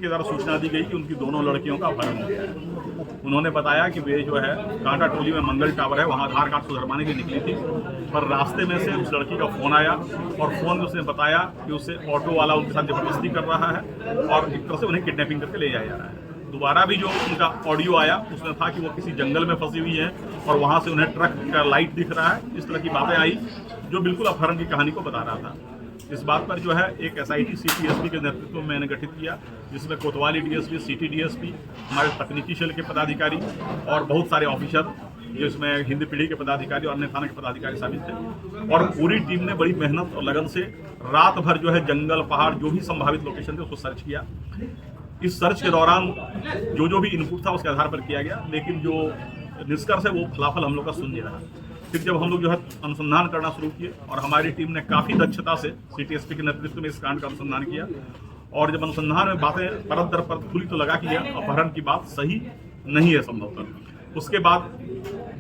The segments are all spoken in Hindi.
के द्वारा सूचना दी गई कि उनकी दोनों लड़कियों का अपहरण हो गया है। उन्होंने बताया कि वे जो है कांटा टोली में मंगल टावर है वहाँ आधार कार्ड सुधरवाने के लिए निकली थी, पर रास्ते में से उस लड़की का फ़ोन आया और फ़ोन में उसने बताया कि उससे ऑटो वाला उनके साथ जबरदस्ती कर रहा है और एक तरह से उन्हें किडनैपिंग करके ले जाया जा रहा है। दोबारा भी जो उनका ऑडियो आया उसमें था कि वो किसी जंगल में फंसी हुई है और वहाँ से उन्हें ट्रक का लाइट दिख रहा है। इस तरह की बातें आई जो बिल्कुल अपहरण की कहानी को बता रहा था। इस बात पर जो है एक SIT सिटी SP के नेतृत्व में मैंने गठित किया, जिसमें कोतवाली DSP, सिटी DSP, हमारे तकनीकी सेल के पदाधिकारी और बहुत सारे ऑफिसर, जिसमें हिंदी पीढ़ी के पदाधिकारी और अन्य थाना के पदाधिकारी शामिल थे। और पूरी टीम ने बड़ी मेहनत और लगन से रात भर जो है जंगल, पहाड़, जो भी संभावित लोकेशन थे उसको सर्च किया। इस सर्च के दौरान जो भी इनपुट था उसके आधार पर किया गया, लेकिन जो निष्कर्ष है वो फलाफल हम लोग का सुन नहीं रहा। फिर जब हम लोग जो है अनुसंधान करना शुरू किए और हमारी टीम ने काफ़ी दक्षता से सिटी SP के नेतृत्व में इस कांड का अनुसंधान किया, और जब अनुसंधान में बातें परत दर परत खुली तो लगा कि यह अपहरण की बात सही नहीं है संभवतः। उसके बाद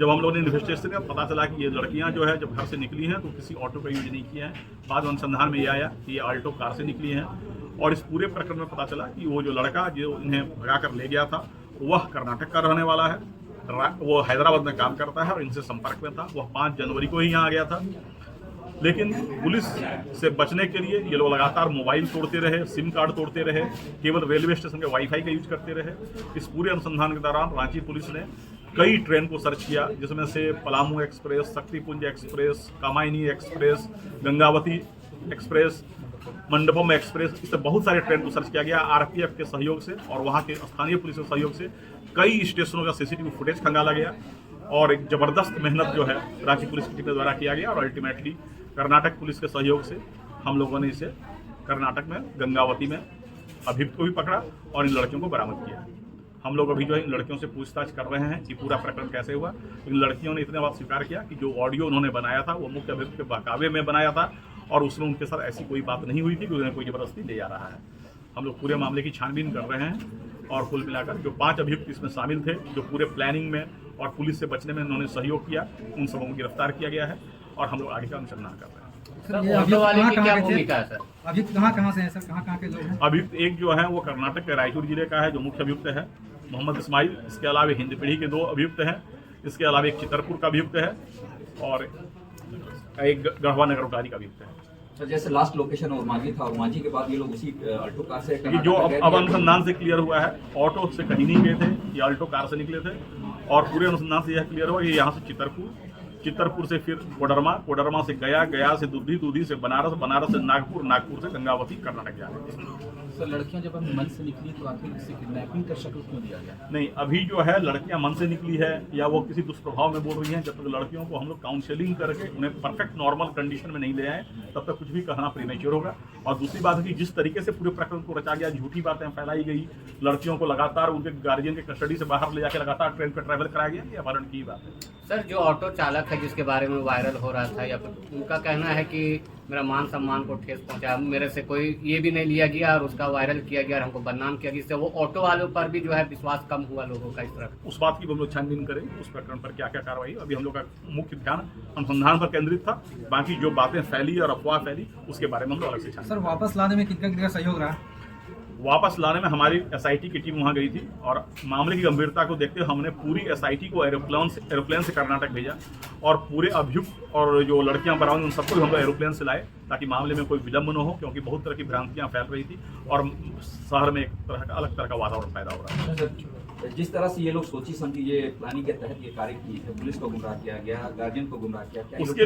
जब हम लोगों ने इन्वेस्टिगेशन किया पता चला कि ये लड़कियां जो है जब घर से निकली हैं तो किसी ऑटो का यूज नहीं किया है। बाद में अनुसंधान में ये आया कि ये आल्टो कार से निकली हैं, और इस पूरे प्रकरण में पता चला कि वो जो लड़का जो इन्हें भगा कर ले गया था वह कर्नाटक का रहने वाला है, वो हैदराबाद में काम करता है और इनसे संपर्क में था। वह 5 जनवरी को ही यहाँ आ गया था, लेकिन पुलिस से बचने के लिए ये लोग लगातार मोबाइल तोड़ते रहे, सिम कार्ड तोड़ते रहे, केवल रेलवे स्टेशन के वाईफाई का यूज करते रहे। इस पूरे अनुसंधान के दौरान रांची पुलिस ने कई ट्रेन को सर्च किया, जिसमें से Palamu express, Shaktipunj express, Kamayani express, Gangavati express, Mandapam express, इस तरह बहुत सारे ट्रेन को सर्च किया गया। RPF के सहयोग से और वहाँ के स्थानीय पुलिस के सहयोग से कई स्टेशनों का CCTV फुटेज खंगाला गया, और एक जबरदस्त मेहनत जो है रांची पुलिस की टीम के द्वारा किया गया, और अल्टीमेटली कर्नाटक पुलिस के सहयोग से हम लोगों ने इसे कर्नाटक में गंगावती में अभियुक्त को भी पकड़ा और इन लड़कियों को बरामद किया। हम लोग अभी जो है इन लड़कियों से पूछताछ कर रहे हैं कि पूरा प्रकरण कैसे हुआ। इन लड़कियों ने इतने बात स्वीकार किया कि जो ऑडियो उन्होंने बनाया था वो मुख्य अभियुक्त के बहकावे में बनाया था, और उसमें उनके साथ ऐसी कोई बात नहीं हुई थी कि उन्हें कोई जबरदस्ती ले जा रहा है। हम लोग पूरे मामले की छानबीन कर रहे हैं, और कुल मिलाकर जो 5 अभियुक्त इसमें शामिल थे, जो पूरे प्लानिंग में और पुलिस से बचने में उन्होंने सहयोग किया, उन सबों को गिरफ्तार किया गया है और हम लोग आगे का अनुसंधान कर रहे हैं। अभियुक्त कहाँ से हैं सर, कहाँ के लोग हैं? अभियुक्त एक जो है वो कर्नाटक के रायचूर जिले का है, जो मुख्य अभियुक्त है मोहम्मद इस्माइल। इसके अलावा हिंदी पीढ़ी के 2 अभियुक्त हैं। इसके अलावा एक चितरपुर का अभियुक्त है और एक गढ़वा नगरोटारी का अभियुक्त है। सर जैसे लास्ट लोकेशन ओरमांझी था, ओरमांझी के बाद ये लोग उसी अल्टो कार से ये जो अब अनुसंधान से क्लियर हुआ है, ऑटो से कहीं नहीं गए थे, ये अल्टो कार से निकले थे, और पूरे अनुसंधान से यह क्लियर हुआ कि यहाँ से चितरपुर से फिर कोडरमा से गया से दूधी से बनारस से नागपुर से गंगावती कर्नाटक जा रहे थे। सर लड़कियां जब मन से निकली तो आखिर इससे किडनैपिंग का शक क्यों दिया गया? नहीं, अभी जो है लड़कियां मन से निकली है या वो किसी दुष्प्रभाव में बोल रही हैं, जब तक लड़कियों को हम लोग काउंसलिंग करके उन्हें परफेक्ट नॉर्मल कंडीशन में नहीं ले आए तब तक कुछ भी कहना प्रीमेच्योर होगा। और दूसरी बात है कि जिस तरीके से पूरे प्रकरण को रचा गया, झूठी बातें फैलाई गई, लड़कियों को लगातार उनके गार्जियन के कस्टडी से बाहर ले जाकर लगातार ट्रेन पर ट्रैवल कराया गया, ये अपहरण की बात है। सर जो ऑटो चालक है जिसके बारे में वायरल हो रहा था, या फिर उनका कहना है कि मेरा मान सम्मान को ठेस पहुंचा, मेरे से कोई ये भी नहीं लिया गया और उसका वायरल किया गया और हमको बदनाम किया गया, इससे वो ऑटो वालों पर भी जो है विश्वास कम हुआ लोगों का। इस तरह उस बात की हम लोग छानबीन करें, उस प्रकरण पर क्या क्या कार्रवाई। अभी हम लोग का मुख्य ध्यान अनुसंधान पर केंद्रित था, बाकी जो बातें फैली और अफवाह फैली उसके बारे में हम लोग अलग से छान। सर वापस लाने में किनका सहयोग रहा? वापस लाने में हमारी SIT की टीम वहाँ गई थी, और मामले की गंभीरता को देखते हुए हमने पूरी SIT को एरोप्लेन से कर्नाटक भेजा, और पूरे अभियुक्त और जो लड़कियां बरामद उन सबको हम लोग एरोप्लेन से लाए ताकि मामले में कोई विलंब न हो, क्योंकि बहुत तरह की भ्रांतियां फैल रही थी और शहर में एक तरह का अलग तरह का वातावरण पैदा हो रहा है। जिस तरह से ये लोग सोची समझी ये प्लानिंग के तहत ये कार्य की है, पुलिस को गुमराह किया गया, गार्जियन को गुमराह किया गया, उसके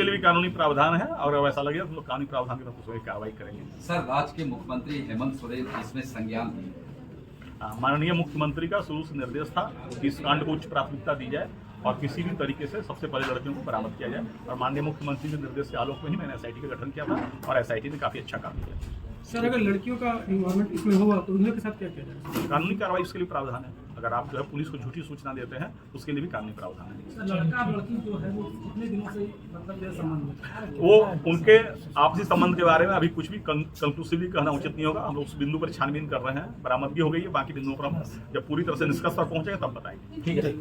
लिए भी कानूनी प्रावधान है, और अगर ऐसा लगे तो लोग कानूनी प्रावधान के तहत उसमें कार्रवाई करेंगे। सर राज्य के मुख्यमंत्री हेमंत सोरेन इसमें संज्ञान लिए। माननीय मुख्यमंत्री का शुरू से निर्देश था कि इस कांड को उच्च प्राथमिकता दी जाए और किसी भी तरीके से सबसे पहले लड़कियों को बरामद किया जाए, और माननीय मुख्यमंत्री के निर्देश के आलोक में ही मैंने SIT का गठन किया था, और SIT ने काफ़ी अच्छा काम किया। सर अगर लड़कियों का इन्वॉल्वमेंट इसमें हुआ तो उनके साथ क्या किया जाए? कानूनी कार्रवाई उसके लिए प्रावधान है। अगर आप जो है पुलिस को झूठी सूचना देते हैं उसके लिए भी कानूनी प्रावधान है। लड़का लड़की जो है वो कितने दिनों से मतलब संबंध है? वो उनके आपसी संबंध के बारे में अभी कुछ भी कंक्लूसिवली कहना उचित नहीं होगा। हम लोग उस बिंदु पर छानबीन कर रहे हैं, बरामदगी हो गई है, बाकी बिंदुओं पर हम जब पूरी तरह से निष्कर्ष पर पहुंचेंगे तब बताएंगे। ठीक है।